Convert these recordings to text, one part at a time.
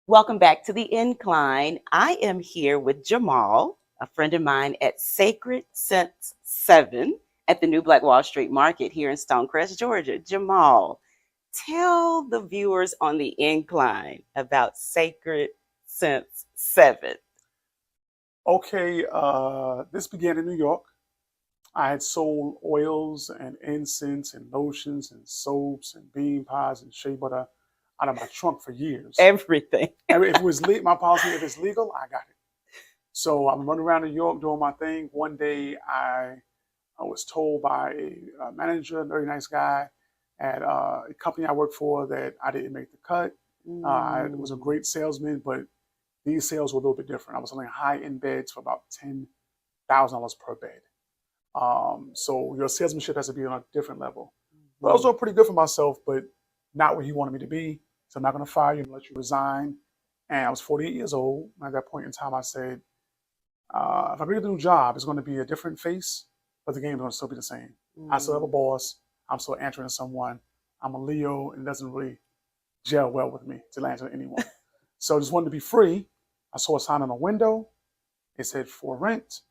Welcome back to the Incline. I am here with Jamal, a friend of mine at Sacred Sense 7 at the New Black Wall Street Market here in Stonecrest, Georgia. Jamal, tell the viewers on the Incline about Sacred Sense 7. Okay, this began in New York. I had sold oils and incense and lotions and soaps and bean pods and shea butter out of my trunk for years. Everything. If it was my policy, if it's legal, I got it. So I'm running around New York doing my thing. One day I was told by a manager, a very nice guy at a company I worked for, that I didn't make the cut. I was a great salesman, but these sales were a little bit different. I was selling high-end beds for about $10,000 per bed. So your salesmanship has to be on a different level. But I was doing pretty good for myself, but not where he wanted me to be. So I'm not going to fire you and let you resign. And I was 48 years old. At that point in time, I said, if I get a new job, it's going to be a different face, but the game is going to still be the same. I still have a boss. I'm still answering to someone. I'm a Leo, and it doesn't really gel well with me to answer to anyone. So I just wanted to be free. I saw a sign on a window. It said for rent.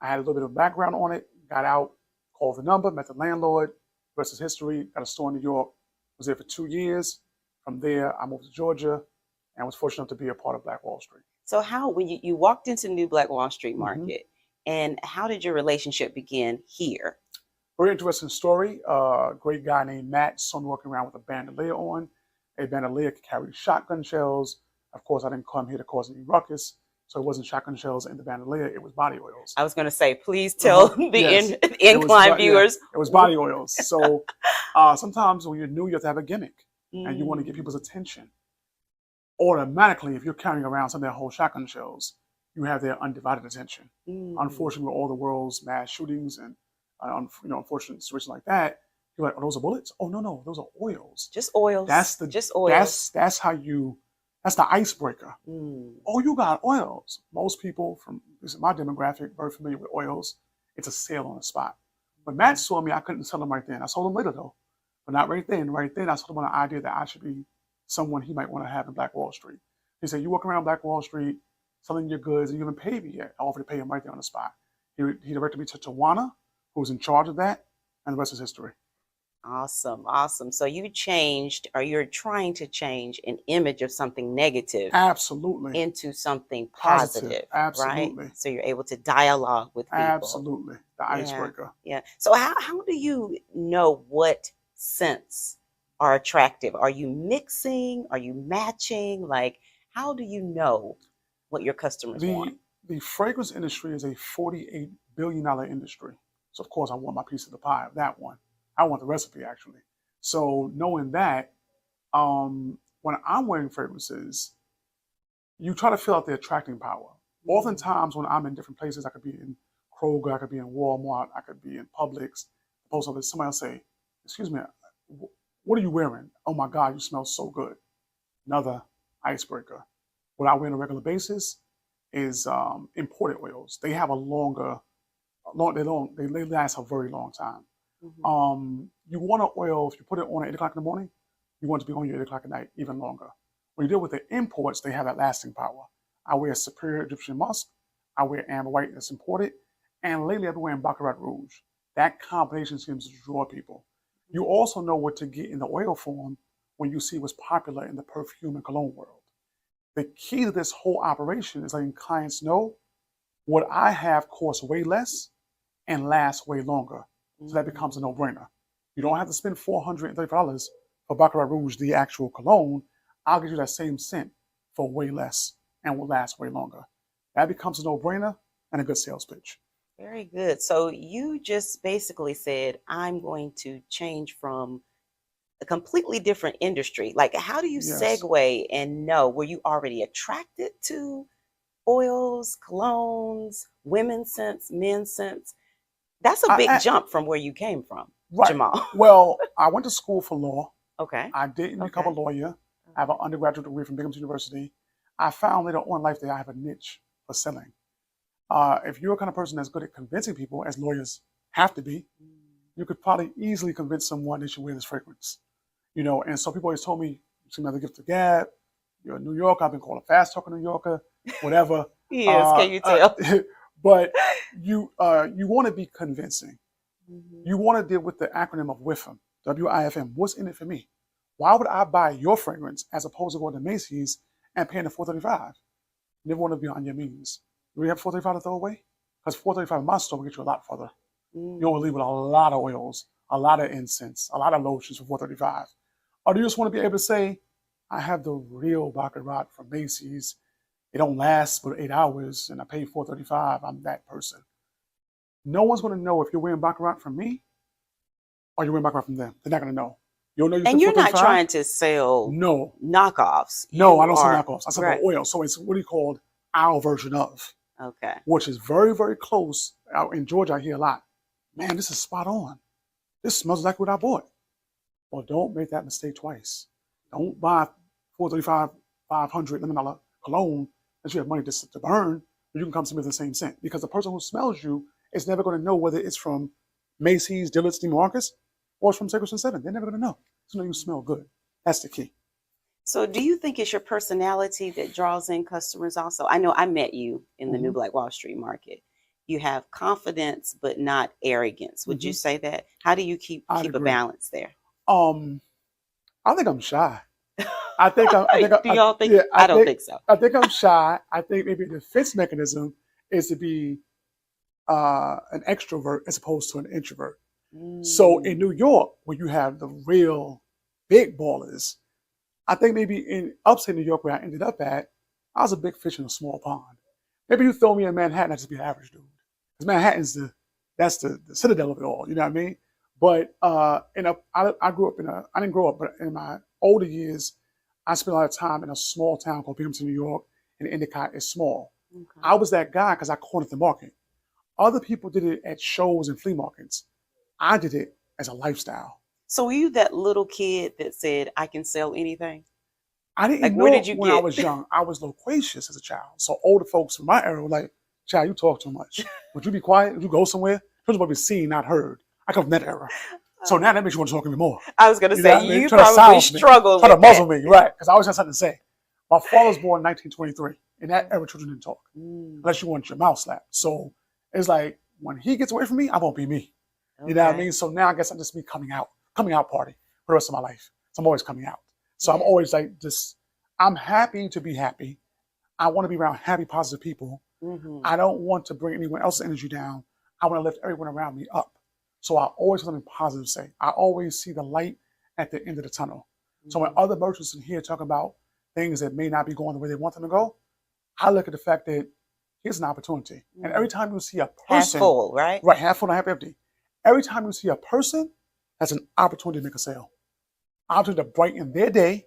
I had a little bit of background on it. Got out, called the number, met the landlord. Rest is history. Got a store in New York. Was there for 2 years. From there, I moved to Georgia and was fortunate to be a part of Black Wall Street. So how, when you walked into New Black Wall Street Market, and how did your relationship begin here? Very interesting story. Great guy named Matt saw me walking around with a bandolier on. A bandolier could carry shotgun shells. Of course, I didn't come here to cause any ruckus. So it wasn't shotgun shells in the bandolier, it was body oils. I was going to say, please tell the Incline viewers. Yeah, it was body oils. So sometimes when you're new, you have to have a gimmick and you want to get people's attention. Automatically, if you're carrying around some of their whole shotgun shells, you have their undivided attention. Unfortunately, with all the world's mass shootings and unfortunate situations like that, you're like, oh, those are bullets? Oh, no, those are oils. Just oils. Just oils. That's how you. That's the icebreaker. Oh, you got oils. Most people from my demographic very familiar with oils. It's a sale on the spot. When Matt saw me, I couldn't sell him right then. I sold him later though, but not right then. Right then, I sold him on the idea that I should be someone he might want to have in Black Wall Street. He said, "You walk around Black Wall Street selling your goods, and you haven't paid me yet." I offered to pay him right there on the spot. He directed me to Tawana, who was in charge of that, and the rest is history. Awesome. So you changed, or you're trying to change an image of something negative absolutely into something positive. Absolutely. Right? So you're able to dialogue with people. Absolutely. The icebreaker. Yeah. So how do you know what scents are attractive? Are you mixing? Are you matching? Like, how do you know what your customers want? The fragrance industry is a $48 billion industry. So of course I want my piece of the pie of that one. I want the recipe, actually. So knowing that, when I'm wearing fragrances, you try to feel out the attracting power. Oftentimes when I'm in different places, I could be in Kroger, I could be in Walmart, I could be in Publix, the post office, somebody will say, "Excuse me, what are you wearing? Oh my God, you smell so good." Another icebreaker. What I wear on a regular basis is imported oils. They have they last a very long time. You want an oil, if you put it on at 8 o'clock in the morning, you want it to be on you at 8 o'clock at night, even longer. When you deal with the imports, they have that lasting power. I wear Superior Egyptian Musk. I wear Amber White that's imported. And lately I've been wearing Baccarat Rouge. That combination seems to draw people. You also know what to get in the oil form when you see what's popular in the perfume and cologne world. The key to this whole operation is letting clients know what I have costs way less and lasts way longer. So that becomes a no-brainer. You don't have to spend $435 for Baccarat Rouge, the actual cologne. I'll get you that same scent for way less and will last way longer. That becomes a no-brainer and a good sales pitch. Very good. So you just basically said, I'm going to change from a completely different industry. Like, how do you segue and know? Were you already attracted to oils, colognes, women's scents, men's scents? That's a big jump from where you came from, right. Jamal. Well, I went to school for law. Okay. I didn't become a lawyer. I have an undergraduate degree from Binghamton University. I found later on in life that I have a niche for selling. If you're the kind of person that's good at convincing people, as lawyers have to be, you could probably easily convince someone they should wear this fragrance. And so people always told me, you seem like the gift of gab, you're a New Yorker. I've been called a fast talking New Yorker, whatever. Yes, can you tell? But you want to be convincing. Mm-hmm. You want to deal with the acronym of WIFM, WIFM. What's in it for me? Why would I buy your fragrance as opposed to going to Macy's and paying the $4.35? You never want to be on your means. Do we have $4.35 to throw away? Because $4.35 in my store will get you a lot further. Mm. You'll leave with a lot of oils, a lot of incense, a lot of lotions for $4.35. Or do you just want to be able to say, I have the real Baccarat from Macy's. It don't last but 8 hours, and I pay $4.35. I'm that person. No one's going to know if you're wearing Baccarat from me or you're wearing Baccarat from them. They're not going to know. You'll know and you're not trying to sell knockoffs. No, I don't sell knockoffs. I sell right. the oil. So it's what he called our version of. Okay. Which is very, very close. Out in Georgia, I hear a lot. Man, this is spot on. This smells like what I bought. Well, don't make that mistake twice. Don't buy $4.35, $500 $11 cologne that you have money to burn, but you can come to me with the same scent. Because the person who smells you is never going to know whether it's from Macy's, Dillard's, Neiman Marcus, or it's from Sacred and Seven. They're never going to know. So you smell good. That's the key. So do you think it's your personality that draws in customers also? I know I met you in the New Black Wall Street market. You have confidence, but not arrogance. Would you say that? How do you keep a balance there? I think I'm shy. I think do y'all think? Yeah, I don't think so. I think I'm shy. I think maybe the defense mechanism is to be an extrovert as opposed to an introvert. So in New York, where you have the real big ballers, I think maybe in upstate New York, where I ended up at, I was a big fish in a small pond. Maybe you throw me in Manhattan, I'd just be an average dude. Because Manhattan's that's the citadel of it all, you know what I mean? But I didn't grow up, but in my older years, I spent a lot of time in a small town called Binghamton, New York, and Endicott is small. Okay. I was that guy because I cornered the market. Other people did it at shows and flea markets. I did it as a lifestyle. So were you that little kid that said, I can sell anything? I didn't know when I was young. I was loquacious as a child. So older folks from my era were like, child, you talk too much. Would you be quiet? Would you go somewhere? First of all, be seen, not heard. I come from that era. So now that makes you want to talk to me more. I was going to say, you probably struggle with that. Try to muzzle me, right. Because I always had something to say. My father was born in 1923. In that era, children didn't talk. Unless you want your mouth slapped. So it's like, when he gets away from me, I won't be me. Okay. You know what I mean? So now I guess I'm just me coming out party for the rest of my life. So I'm always coming out. So I'm always like, I'm happy to be happy. I want to be around happy, positive people. I don't want to bring anyone else's energy down. I want to lift everyone around me up. So I always have something positive to say. I always see the light at the end of the tunnel. So when other merchants in here talk about things that may not be going the way they want them to go, I look at the fact that here's an opportunity. And every time you see a person— half full, right? Right, half full and half empty. Every time you see a person, that's an opportunity to make a sale. Opportunity to brighten their day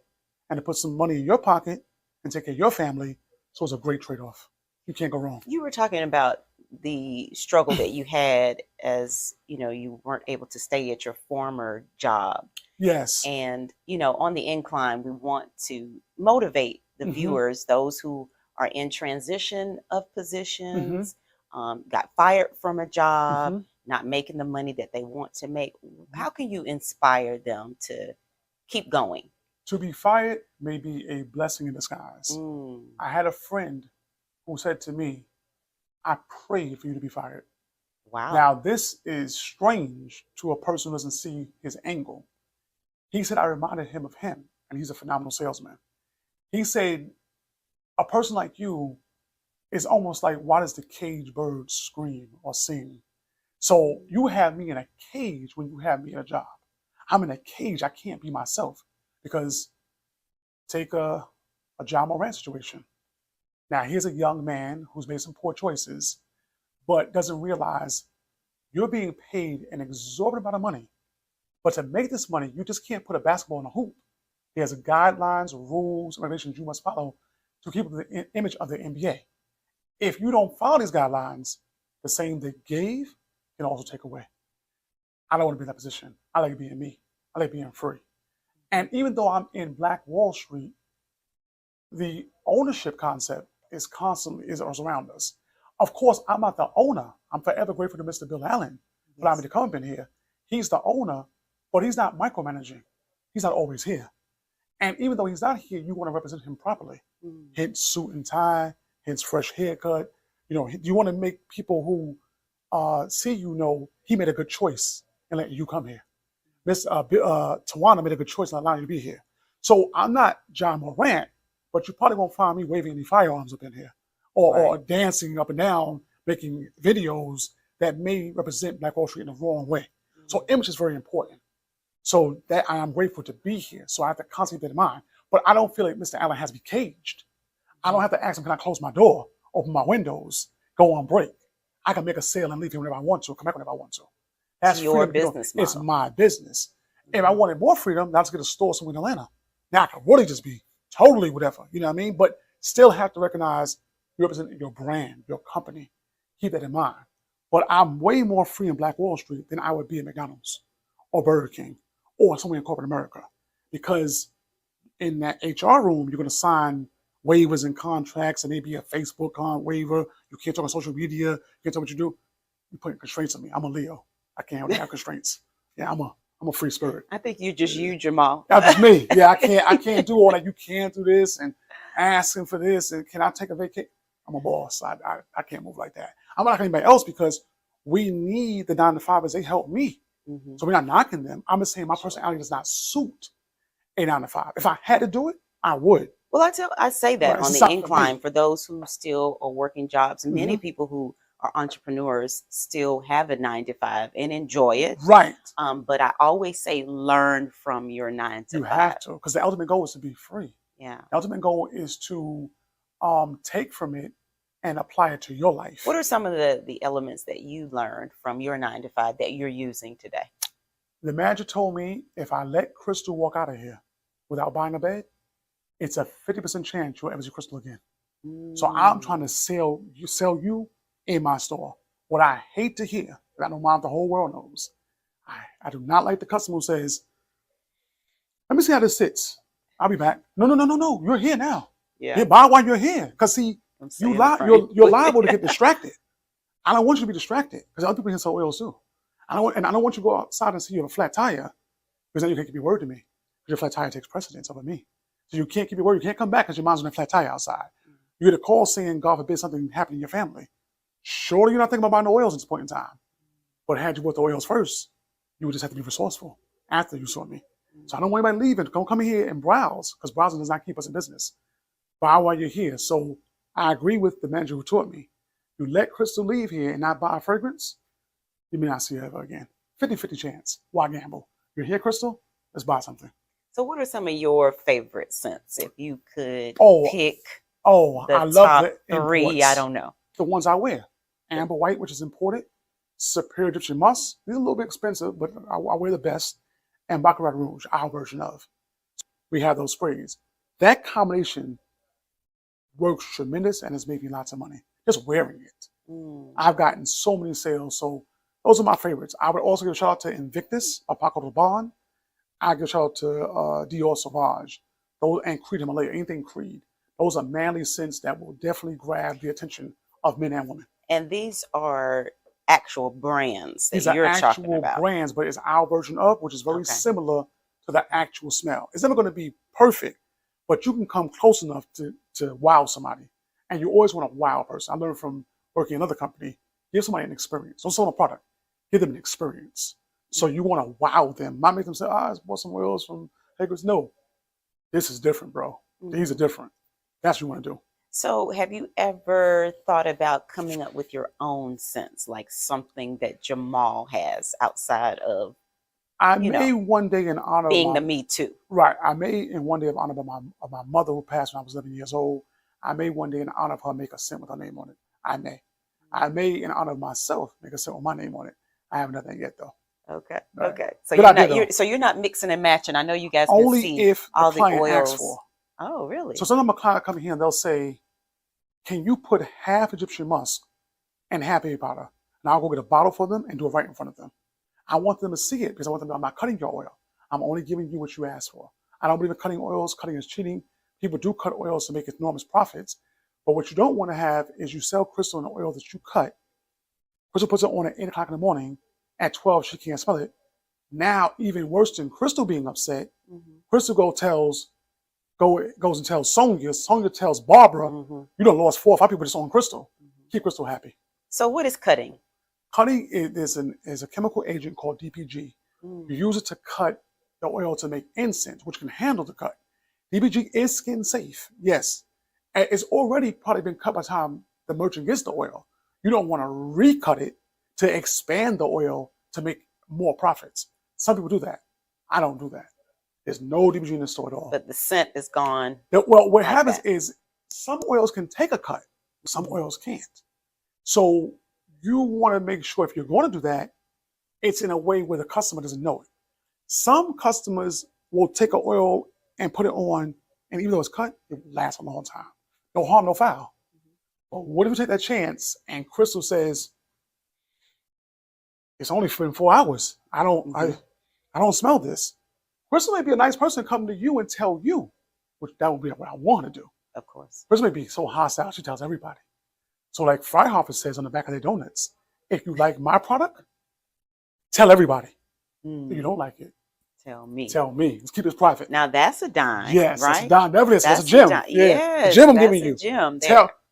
and to put some money in your pocket and take care of your family. So it's a great trade-off. You can't go wrong. You were talking about the struggle that you had as, you weren't able to stay at your former job. Yes. And, on the Incline, we want to motivate the viewers, those who are in transition of positions, got fired from a job, not making the money that they want to make. How can you inspire them to keep going? To be fired may be a blessing in disguise. I had a friend who said to me, I prayed for you to be fired. Wow. Now, this is strange to a person who doesn't see his angle. He said, I reminded him of him, and he's a phenomenal salesman. He said, a person like you is almost like, why does the caged bird scream or sing? So you have me in a cage when you have me in a job. I'm in a cage. I can't be myself because take a John Moran situation. Now, here's a young man who's made some poor choices, but doesn't realize you're being paid an exorbitant amount of money. But to make this money, you just can't put a basketball in a hoop. There's guidelines, rules, regulations you must follow to keep the image of the NBA. If you don't follow these guidelines, the same they gave can also take away. I don't want to be in that position. I like being me. I like being free. And even though I'm in Black Wall Street, the ownership concept is around us. Of course, I'm not the owner. I'm forever grateful to Mr. Bill Allen for allowing me to come up in here. He's the owner, but he's not micromanaging. He's not always here. And even though he's not here, you want to represent him properly. Mm. Hence suit and tie, hence fresh haircut. You want to make people who see know he made a good choice and let you come here. Miss Tawana made a good choice and allowed you to be here. So I'm not John Morant, but you probably won't find me waving any firearms up in here or dancing up and down, making videos that may represent Black Wall Street in the wrong way. Mm-hmm. So image is very important. So that I am grateful to be here. So I have to constantly keep that in mind. But I don't feel like Mr. Allen has to be caged. I don't have to ask him, can I close my door, open my windows, go on break? I can make a sale and leave here whenever I want to, come back whenever I want to. That's your freedom. business model. It's my business. If I wanted more freedom, I'll just get a store somewhere in Atlanta. Now I can really just be totally whatever, you know what I mean? But still have to recognize you represent your brand, your company. Keep that in mind. But I'm way more free in Black Wall Street than I would be at McDonald's or Burger King or somewhere in corporate America. Because in that HR room, you're going to sign waivers and contracts, and maybe a Facebook waiver. You can't talk on social media. You can't tell what you do. You're putting constraints on me. I'm a Leo. I can't have constraints. Yeah, I'm a free spirit. I think you just you, Jamal. That's just me. Yeah, I can't do all that. You can't do this and asking for this and can I take a vacation? I'm a boss. I can't move like that. I'm not like anybody else because we need the 9-to-5ers. They help me. Mm-hmm. So we're not knocking them. I'm just saying my personality does not suit a 9-to-5. If I had to do it, I would. Well, I say that on the incline for those who still are working jobs, and many people who are entrepreneurs still have a 9-to-5 and enjoy it. Right. But I always say learn from your 9-to-5. You have to, because the ultimate goal is to be free. Yeah. The ultimate goal is to take from it and apply it to your life. What are some of the elements that you learned from your 9-to-5 that you're using today? The manager told me if I let Crystal walk out of here without buying a bed, it's a 50% chance you'll ever see Crystal again. So I'm trying to sell you in my store. What I hate to hear, and I don't mind if the whole world knows, I do not like the customer who says, let me see how this sits. I'll be back. No. You're here now. Yeah. You buy while you're here. Because see, you're liable to get distracted. I don't want you to be distracted because other people can sell oils too. I don't want you to go outside and see you have a flat tire because then you can't keep your word to me. Because your flat tire takes precedence over me. So you can't keep your word. You can't come back because your mom's on a flat tire outside. You get a call saying, God forbid, something happened in your family. Surely you're not thinking about buying the oils at this point in time. But had you bought the oils first, you would just have to be resourceful after you saw me. So I don't want anybody leaving. Don't come here and browse because browsing does not keep us in business. Buy while you're here. So I agree with the manager who taught me. You let Crystal leave here and not buy a fragrance, you may not see her ever again. 50-50 chance. Why gamble? You're here, Crystal? Let's buy something. So what are some of your favorite scents? If you could pick I love the 3, imports. I don't know. The ones I wear. Amber White, which is imported. Superior Egyptian Musk. These are a little bit expensive, but I wear the best. And Baccarat Rouge, our version of. We have those sprays. That combination works tremendous and has made me lots of money. Just wearing it. I've gotten so many sales. So those are my favorites. I would also give a shout out to Invictus, Paco Rabanne. I give a shout out to Dior Sauvage. Those, and Creed Himalaya, anything Creed. Those are manly scents that will definitely grab the attention of men and women. And these are actual brands that these you're are talking actual about. brands, but it's our version of, which is very similar to the actual smell. It's never going to be perfect, but you can come close enough to wow somebody. And you always want a wow person. I learned from working in another company, give somebody an experience. Don't sell them a product. Give them an experience. So you want to wow them. Not make them say, I bought some oils from Hager's. No, this is different, bro. These are different. That's what you want to do. So have you ever thought about coming up with your own scents, like something that Jamal has outside of, I may one day in honor being of the Me Too. Right. I may in one day in honor of my mother who passed when I was 11 years old. I may one day in honor of her make a scent with her name on it. I may. I may in honor of myself make a scent with my name on it. I haven't done that yet though. Right. Okay. So you're not mixing and matching. I know you guys can only see if all the client the oils. asks for. Oh, really? So sometimes a client come here and they'll say, can you put half Egyptian musk and half baby powder? And I'll go get a bottle for them and do it right in front of them. I want them to see it because I want them to know I'm not cutting your oil. I'm only giving you what you asked for. I don't believe in cutting oils. Cutting is cheating. People do cut oils to make enormous profits. But what you don't want to have is you sell Crystal an oil that you cut. Crystal puts it on at 8 o'clock in the morning. At 12, she can't smell it. Now, even worse than Crystal being upset, Crystal tells goes and tells Sonia. Sonia tells Barbara, you done lost 4 or 5 people just on Crystal. Keep Crystal happy. So what is cutting? Cutting is a chemical agent called DPG. You use it to cut the oil to make incense, which can handle the cut. DPG is skin safe, yes. And it's already probably been cut by the time the merchant gets the oil. You don't want to recut it to expand the oil to make more profits. Some people do that. I don't do that. There's no DPG in the store at all. But the scent is gone. Well, what happens is some oils can take a cut, some oils can't. So you want to make sure if you're going to do that, it's in a way where the customer doesn't know it. Some customers will take an oil and put it on, and even though it's cut, it lasts a long time. No harm, no foul. But what if you take that chance and Crystal says, it's only been 4 hours. I don't smell this. Crystal may be a nice person to come to you and tell you, which that would be what I want to do. Of course. Crystal may be so hostile, she tells everybody. So like Freihoffer says on the back of their donuts, if you like my product, tell everybody. If you don't like it, tell me. Tell me. Let's keep this private. Now that's a dime. Yes, right? That's a dime. That's a gem. Yes, gem I'm giving you. Gem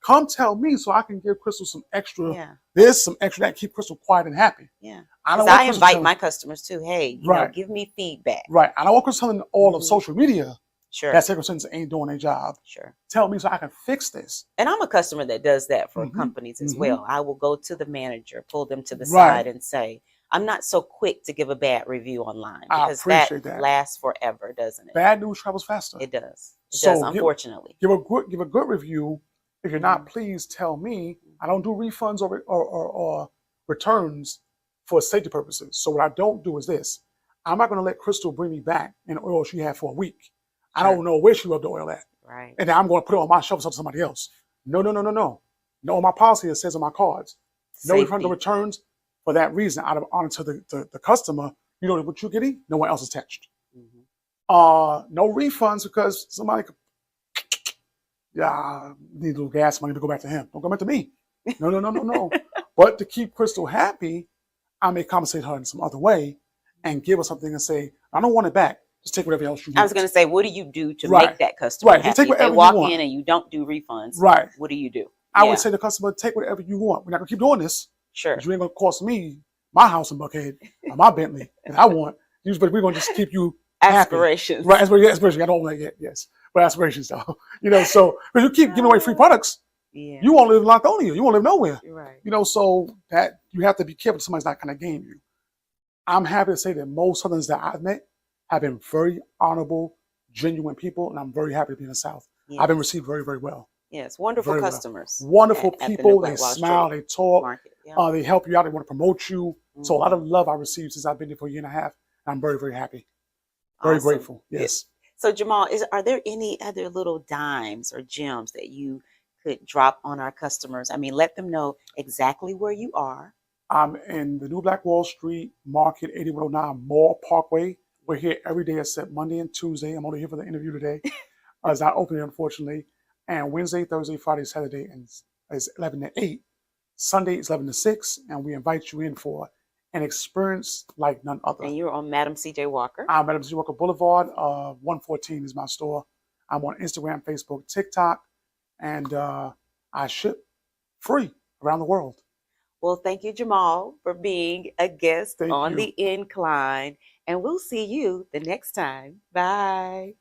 Come tell me so I can give Crystal some extra some extra that, keep Crystal quiet and happy. Yeah. I invite my customers too. Hey, you know, give me feedback. Right. I don't want Crystal telling all of social media Sure. that Sacred Sentence ain't doing their job. Sure. Tell me so I can fix this. And I'm a customer that does that for companies as well. I will go to the manager, pull them to the side and say, I'm not so quick to give a bad review online because that lasts forever, doesn't it? Bad news travels faster. It does. It does, unfortunately. Give a good review. If you're not pleased, tell me. I don't do refunds or returns for safety purposes. So what I don't do is this. I'm not going to let Crystal bring me back an oil she had for a week. I don't know where she rubbed the oil at. Right. And then I'm going to put it on my shelf to somebody else. No. No, my policy, it says on my cards. No refunds or returns for that reason. Out of honor to the customer, you know what you're getting? No one else is touched. No refunds because somebody could, need a little gas money to go back to him. Don't go back to me. No. But to keep Crystal happy, I may compensate her in some other way and give her something and say, I don't want it back. Just take whatever else you want. I was going to say, what do you do to make that customer happy? Take whatever if they walk in and you don't do refunds, what do you do? I would say to the customer, take whatever you want. We're not going to keep doing this. Sure. You ain't going to cost me my house in Buckhead or my Bentley that I want. But we're going to just keep you aspirations. Happy. Right, aspirations. I don't want to get, but aspirations though. So if you keep giving away free products, you won't live in Laconia. You won't live nowhere. Right. So that you have to be careful somebody's not going to game you. I'm happy to say that most Southerners that I've met have been very honorable, genuine people, and I'm very happy to be in the South. I've been received very, very well. Yes, wonderful customers. Wonderful people. They smile, they talk, they help you out, they want to promote you. So a lot of love I received since I've been here for a year and a half. And I'm very, very happy. Very grateful. Yes. So Jamal, are there any other little dimes or gems that you could drop on our customers? I mean, let them know exactly where you are. I'm in the New Black Wall Street Market, 8109 Mall Parkway. We're here every day except Monday and Tuesday. I'm only here for the interview today. It's not open, unfortunately. And Wednesday, Thursday, Friday, Saturday is 11 to 8. Sunday is 11 to 6. And we invite you in for an experience like none other. And you're on Madam C.J. Walker. I'm Madam C.J. Walker Boulevard. 114 is my store. I'm on Instagram, Facebook, TikTok. And I ship free around the world. Well, thank you, Jamal, for being a guest on The Incline. And we'll see you the next time. Bye.